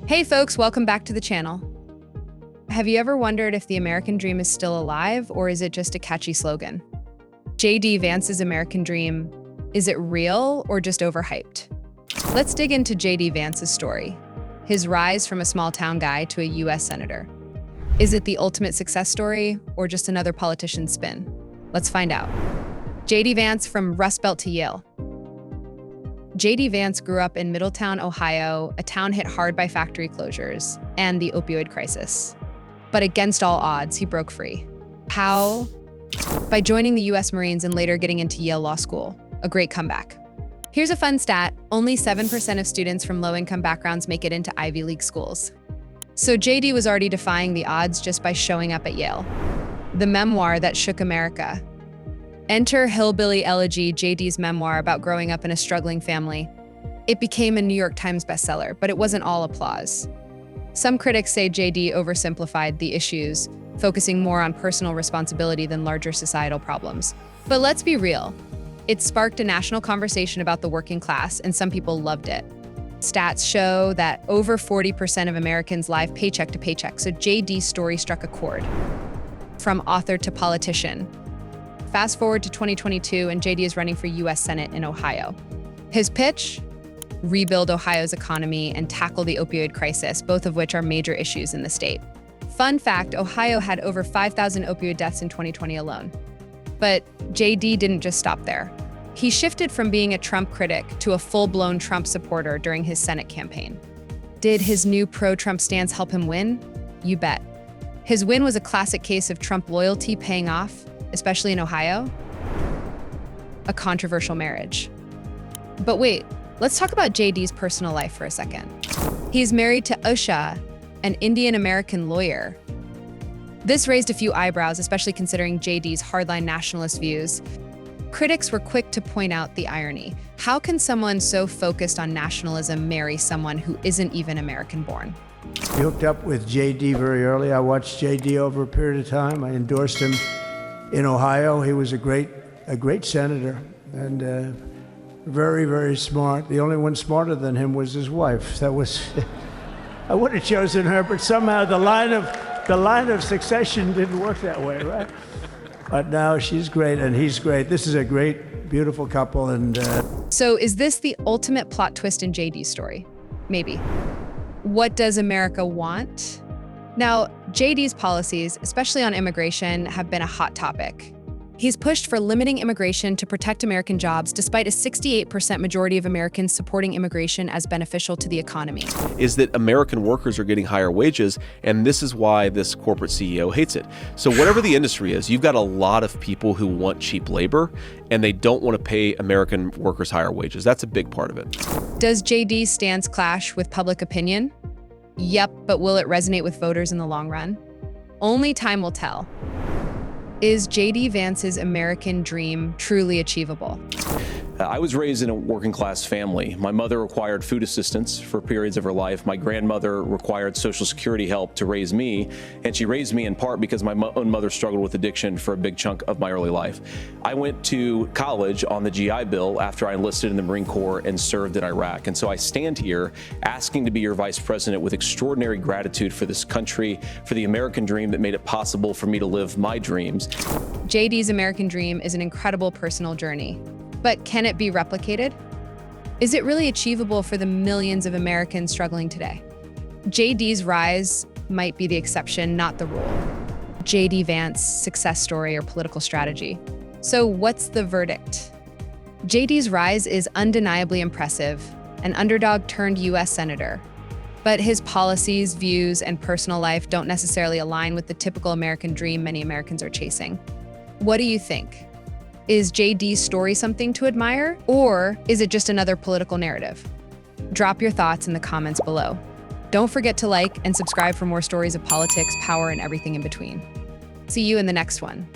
Hey folks, welcome back to the channel. Have you ever wondered if the American dream is still alive, or is it just a catchy slogan? JD Vance's American dream, is it real or just overhyped? Let's dig into JD Vance's story, his rise from a small town guy to a US senator. Is it the ultimate success story or just another politician's spin? Let's find out. JD Vance from Rust Belt to Yale. JD Vance grew up in Middletown, Ohio, a town hit hard by factory closures and the opioid crisis. But against all odds, he broke free. How? By joining the US Marines and later getting into Yale Law School. A great comeback. Here's a fun stat: only 7% of students from low-income backgrounds make it into Ivy League schools. So JD was already defying the odds just by showing up at Yale. The memoir that shook America. Enter Hillbilly Elegy, JD's memoir about growing up in a struggling family. It became a New York Times bestseller, but it wasn't all applause. Some critics say JD oversimplified the issues, focusing more on personal responsibility than larger societal problems. But let's be real. It sparked a national conversation about the working class, and some people loved it. Stats show that over 40% of Americans live paycheck to paycheck, so JD's story struck a chord. From author to politician. Fast forward to 2022, and JD is running for US Senate in Ohio. His pitch? Rebuild Ohio's economy and tackle the opioid crisis, both of which are major issues in the state. Fun fact, Ohio had over 5,000 opioid deaths in 2020 alone. But JD didn't just stop there. He shifted from being a Trump critic to a full-blown Trump supporter during his Senate campaign. Did his new pro-Trump stance help him win? You bet. His win was a classic case of Trump loyalty paying off, especially in Ohio. A controversial marriage. But wait, let's talk about JD's personal life for a second. He's married to Usha, an Indian-American lawyer. This raised a few eyebrows, especially considering JD's hardline nationalist views. Critics were quick to point out the irony. How can someone so focused on nationalism marry someone who isn't even American-born? I hooked up with JD very early. I watched JD over a period of time. I endorsed him in Ohio. He was a great senator and very, very smart. The only one smarter than him was his wife. That was, I would have chosen her, but somehow the line of succession didn't work that way, right? But now she's great and he's great. This is a great, beautiful couple. And So is this the ultimate plot twist in JD's story? Maybe. What does America want? Now, JD's policies, especially on immigration, have been a hot topic. He's pushed for limiting immigration to protect American jobs, despite a 68% majority of Americans supporting immigration as beneficial to the economy. Is that American workers are getting higher wages, and this is why this corporate CEO hates it. So whatever the industry is, you've got a lot of people who want cheap labor, and they don't want to pay American workers higher wages. That's a big part of it. Does JD's stance clash with public opinion? Yep, but will it resonate with voters in the long run? Only time will tell. Is JD Vance's American dream truly achievable? I was raised in a working class family. My mother required food assistance for periods of her life. My grandmother required Social Security help to raise me, and she raised me in part because my own mother struggled with addiction for a big chunk of my early life. I went to college on the GI Bill after I enlisted in the Marine Corps and served in Iraq. And so I stand here asking to be your vice president with extraordinary gratitude for this country, for the American dream that made it possible for me to live my dreams. JD's American dream is an incredible personal journey. But can it be replicated? Is it really achievable for the millions of Americans struggling today? JD's rise might be the exception, not the rule. JD Vance, success story or political strategy. So what's the verdict? JD's rise is undeniably impressive, an underdog turned US senator. But his policies, views, and personal life don't necessarily align with the typical American dream many Americans are chasing. What do you think? Is JD's story something to admire, or is it just another political narrative? Drop your thoughts in the comments below. Don't forget to like and subscribe for more stories of politics, power, and everything in between. See you in the next one.